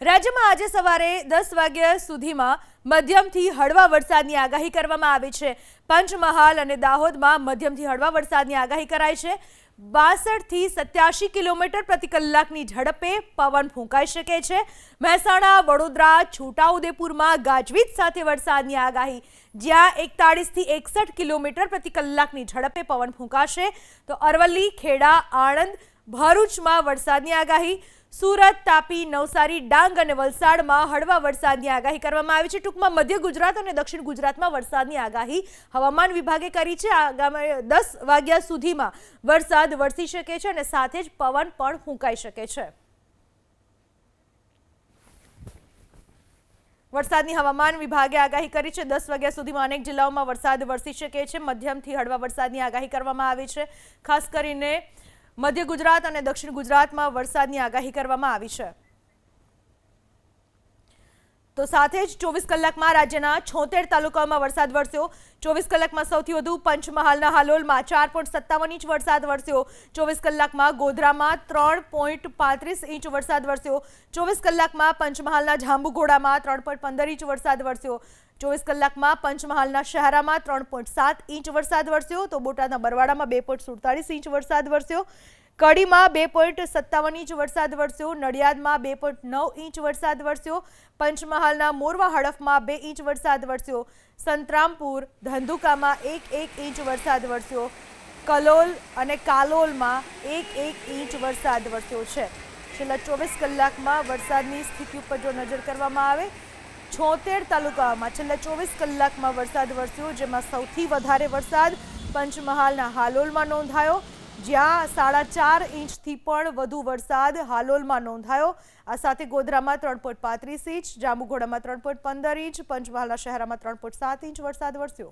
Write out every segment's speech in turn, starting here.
રાજ્યમાં આજે સવારે 10 વાગ્યા સુધીમાં મધ્યમથી હળવા વરસાદની આગાહી કરવામાં આવી છે। પંચમહાલ અને દાહોદમાં મધ્યમથી હળવા વરસાદની આગાહી કરાઈ છે। 62 થી 87 કિલોમીટર પ્રતિ કલાકની ઝડપે પવન ફૂંકાઈ શકે છે। મહેસાણા, વડોદરા, છોટાઉદેપુરમાં ગાજવીજ સાથે વરસાદની આગાહી, જ્યાં 41 થી 61 કિલોમીટર પ્રતિ કલાકની ઝડપે પવન ફૂંકાશે। તો અરવલ્લી, ખેડા, આણંદ, ભરૂચમાં વરસાદની આગાહી, સુરત, તાપી, નવસારી, ડાંગ અને વલસાડમાં હળવા વરસાદની આગાહી કરવામાં આવી છે। ટૂંકમાં મધ્ય ગુજરાત અને દક્ષિણ ગુજરાતમાં વરસાદની આગાહી હવામાન વિભાગે કરી છે। આગામી 10 વાગ્યા સુધીમાં વરસાદ વરસી શકે છે અને સાથે જ પવન પણ ફૂંકાઈ શકે છે। વરસાદની હવામાન વિભાગે આગાહી કરી છે। 10 વાગ્યા સુધીમાં અનેક જિલ્લાઓમાં વરસાદ વરસી શકે છે। મધ્યમથી હળવા વરસાદની આગાહી કરવામાં આવી છે। ખાસ કરીને મધ્ય ગુજરાત અને દક્ષિણ ગુજરાતમાં વરસાદની આગાહી કરવામાં આવી છે। તો સાથે જ 24 કલાકમાં રાજ્યના 76 તાલુકાઓમાં વરસાદ વરસ્યો। 24 કલાકમાં સૌથી વધુ પંચમહાલના હાલોલમાં 4.57 ઇંચ વરસાદ વરસ્યો। 24 કલાકમાં ગોધરામાં 3.35 ઇંચ વરસાદ વરસ્યો। 24 કલાકમાં પંચમહાલના જાંબુઘોડામાં 3.15 ઇંચ વરસાદ વરસ્યો। 24 કલાકમાં પંચમહાલના શહેરામાં 3.7 ઇંચ વરસાદ વરસ્યો। તો બોટાદના બરવાડામાં 2.47 ઇંચ વરસાદ વરસ્યો। કડીમાં 2.57 ઇંચ વરસાદ વરસ્યો। નડિયાદમાં 2.9 ઇંચ વરસાદ વરસ્યો। પંચમહાલના મોરવા હડફમાં 2 ઇંચ વરસાદ વરસ્યો। સંતરામપુર, ધંધુકામાં 1 ઇંચ વરસાદ વરસ્યો। કલોલ અને કાલોલમાં 1 ઇંચ વરસાદ વરસ્યો છે। છેલ્લા 24 કલાકમાં વરસાદની સ્થિતિ ઉપર જો નજર કરવામાં આવે, 76 તાલુકાઓમાં છેલ્લા 24 કલાકમાં વરસાદ વરસ્યો, જેમાં સૌથી વધારે વરસાદ પંચમહાલના હાલોલમાં નોંધાયો, જ્યાં 4.5 ઇંચથી પણ વધુ વરસાદ હાલોલમાં નોંધાયો। આ સાથે ગોધરામાં 3.35 ઇંચ, જાંબુઘોડામાં 3.15 ઇંચ, પંચમહાલના શહેરામાં 3.7 ઇંચ વરસાદ વરસ્યો।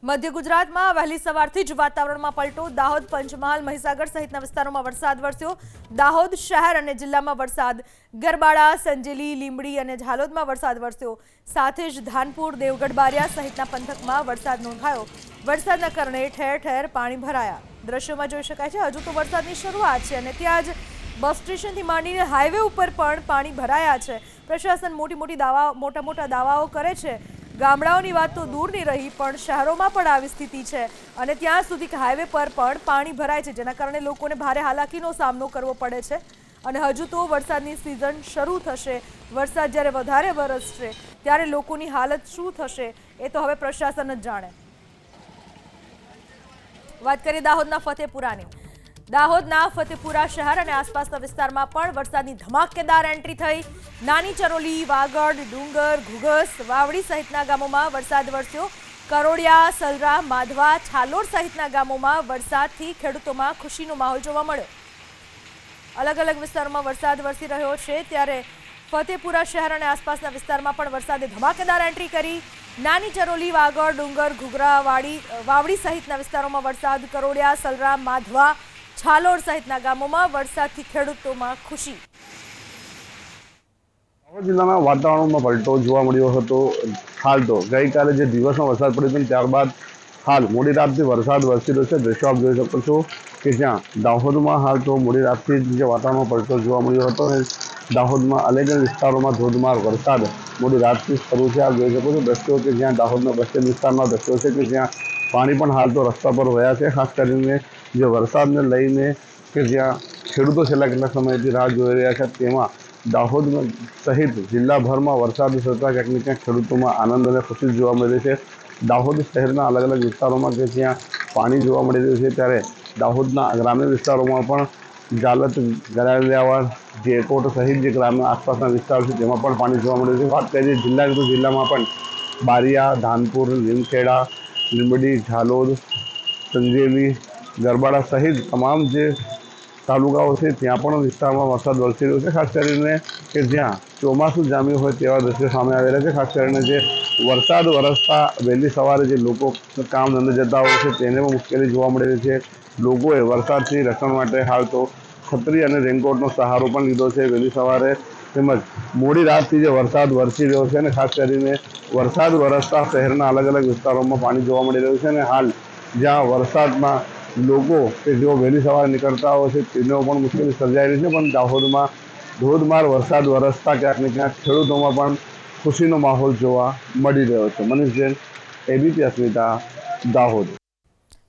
મધ્ય ગુજરાતમાં વહેલી સવારથી જ વાતાવરણમાં પલટો। દાહોદ, પંચમહાલ, મહીસાગર સહિતના વિસ્તારોમાં વરસાદ વરસ્યો। દાહોદ શહેર અને જિલ્લામાં વરસાદ, ગરબાડા, સંજેલી, લીંબડી અને ઝાલોદમાં વરસાદ વરસ્યો। સાથે જ ધાનપુર, દેવગઢ, બારિયા સહિતના પંથકમાં વરસાદ નોંધાયો। વરસાદના કારણે ઠેર ઠેર પાણી ભરાયા। દ્રશ્યોમાં જોઈ શકાય છે હજુ તો વરસાદની શરૂઆત છે અને ત્યાં જ બસ સ્ટેશનથી માંડીને હાઈવે ઉપર પણ પાણી ભરાયા છે। પ્રશાસન મોટા મોટા દાવાઓ કરે છે। ગામડાઓની વાત તો દૂરની રહી, પણ શહેરોમાં પણ આવી સ્થિતિ છે અને ત્યાં સુધી કે હાઈવે પર પણ પાણી ભરાય છે, જેના કારણે લોકોને ભારે હાલાકીનો સામનો કરવો પડે છે। અને હજુ તો વરસાદની સિઝન શરૂ થશે। વરસાદ જ્યારે વધારે વરસશે ત્યારે લોકોની હાલત શું થશે એ તો હવે પ્રશાસન જ જાણે। વાત કરીએ દાહોદના ફતેપુરાની। દાહોદના ફતેપુરા શહેર અને આસપાસના વિસ્તારમાં પણ વરસાદની ધમાકેદાર એન્ટ્રી થઈ। નાની ચરોલી, વાગડ, ડુંગર, ઘુઘસ, વાવડી સહિતના ગામોમાં વરસાદ વરસ્યો। કરોડિયા, સલરા, માધવા, છાલોડ સહિતના ગામોમાં વરસાદથી ખેડૂતોમાં ખુશીનો માહોલ જોવા મળ્યો। અલગ અલગ વિસ્તારોમાં વરસાદ વરસી રહ્યો છે, ત્યારે ફતેપુરા શહેર અને આસપાસના વિસ્તારમાં પણ વરસાદે ધમાકેદાર એન્ટ્રી કરી। નાની ચરોલી, વાગડ, ડુંગર, ઘુઘરા, વાવડી સહિતના વિસ્તારોમાં વરસાદ, કરોડિયા, સલરા, માધવા, છાલોડ સહિતના ગામોમાં વરસાદથી ખેડૂતોમાં ખુશી। દાહોદ જિલ્લાના વાતાવરણમાં પલટો જોવા મળ્યો હતો। હાલ તો ગઈકાલે જે દિવસમાં વરસાદ પડ્યો હતો ત્યારબાદ હાલ મોડી રાતથી વરસાદ વરસી રહ્યો છે। દ્રશ્યો આપ જોઈ શકો છો કે જ્યાં દાહોદમાં હાલ તો મોડી રાતથી જે વાતાવરણમાં પલટો જોવા મળ્યો હતો અને દાહોદમાં અલગ અલગ વિસ્તારોમાં ધોધમાર વરસાદ મોડી રાતથી શરૂ છે। આપ જોઈ શકો છો દ્રશ્યો કે જ્યાં દાહોદના બસ સ્ટેન્ડ વિસ્તારના દ્રશ્યો છે કે જ્યાં પાણી પણ હાલ તો રસ્તા પર વહ્યા છે। ખાસ કરીને જે વરસાદને લઈને કે જ્યાં ખેડૂતો છેલ્લા કેટલાક સમયથી રાહ જોઈ રહ્યા છે, તેમાં દાહોદમાં સહિત જિલ્લાભરમાં વરસાદ થતાં ક્યાંક ને ક્યાંક ખેડૂતોમાં આનંદ અને ખુશી જોવા મળી છે। દાહોદ શહેરના અલગ અલગ વિસ્તારોમાં કે જ્યાં પાણી જોવા મળી રહ્યું છે, ત્યારે દાહોદના ગ્રામ્ય વિસ્તારોમાં પણ જાલત, ગરાલિયાવાડ, જેકોટ સહિત જે ગ્રામ્ય આસપાસના વિસ્તારો છે તેમાં પણ પાણી જોવા મળી રહ્યું છે। વાત કરીએ જિલ્લામાં પણ બારિયા, ધાનપુર, લીમખેડા, લીંબડી, ઝાલોદ, સંજેલી, ગરબાડા સહિત તમામ જે તાલુકાઓ છે ત્યાં પણ વિસ્તારમાં વરસાદ વરસી રહ્યો છે। ખાસ કરીને કે જ્યાં ચોમાસું જામ્યું હોય તેવા દ્રશ્યો સામે આવેલા છે। ખાસ કરીને જે વરસાદ વરસતા વહેલી સવારે જે લોકો કામ ધંધે જતા હોય છે તેને પણ મુશ્કેલી જોવા મળી રહી છે। લોકોએ વરસાદથી રક્ષણ માટે હાલ તો છત્રી અને રેનકોટનો સહારો પણ લીધો છે વહેલી સવારે, તેમજ મોડી રાતથી જે વરસાદ વરસી રહ્યો છે અને ખાસ કરીને વરસાદ વરસતા શહેરના અલગ અલગ વિસ્તારોમાં પાણી જોવા મળી રહ્યું છે અને હાલ જ્યાં વરસાદમાં લોકો કે જેઓ વહેલી સવારે નીકળતા હોય છે તેનો પણ મુશ્કેલી સર્જાઈ રહી છે, પણ દાહોદમાં ધોધમાર વરસાદ વરસતા ક્યાંક ને ક્યાંક ખેડૂતોમાં પણ ખુશીનો માહોલ જોવા મળી રહ્યો છે. મનીષ જૈન, એબીપી અસ્મિતા, દાહોદ.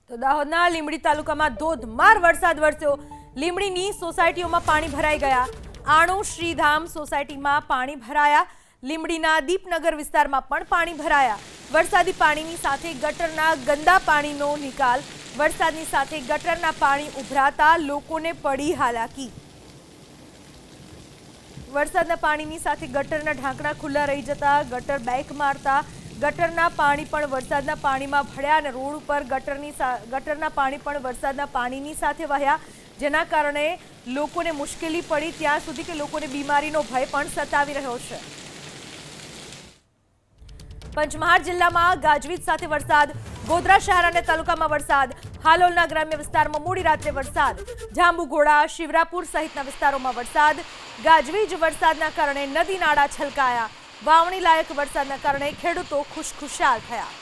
તો દાહોદના લીંબડી તાલુકામાં ધોધમાર વરસાદ વરસ્યો. લીંબડીની સોસાયટીઓમાં પાણી ભરાઈ ગયા. આણુ શ્રીધામ સોસાયટીમાં પાણી ભરાયા. લીંબડીના દીપનગર વિસ્તારમાં પણ પાણી ભરાયા. વરસાદી પાણીની સાથે ગટરના ગંદા પાણીનો નિકાલ. વરસાદની સાથે ગટરના પાણી ઉભરાતા લોકોને પડી હાલાકી. વરસાદના પાણીની સાથે ગટરના ઢાંકણા ખુલ્લા રહી જતા ગટર બેક મારતા ગટરના પાણી પણ વરસાદના પાણીમાં ભળ્યા અને રોડ ઉપર ગટરના પાણી પણ વરસાદના પાણીની સાથે વહ્યા, જેના કારણે લોકોને મુશ્કેલી પડી, ત્યાં સુધી કે લોકોને બીમારીનો ભય પણ સતાવી રહ્યો છે. પંચમહાલ જિલ્લામાં ગાજવીજ સાથે વરસાદ. ગોધરા શહેર અને તાલુકામાં વરસાદ. હાલોલના ગ્રામ્ય વિસ્તારમાં મોડી રાત્રે વરસાદ. જાંબુઘોડા, શિવરાપુર સહિતના વિસ્તારોમાં વરસાદ. ગાજવીજ વરસાદના કારણે નદી નાળા છલકાયા. વાવણી લાયક વરસાદના કારણે ખેડૂતો ખુશખુશાલ થયા.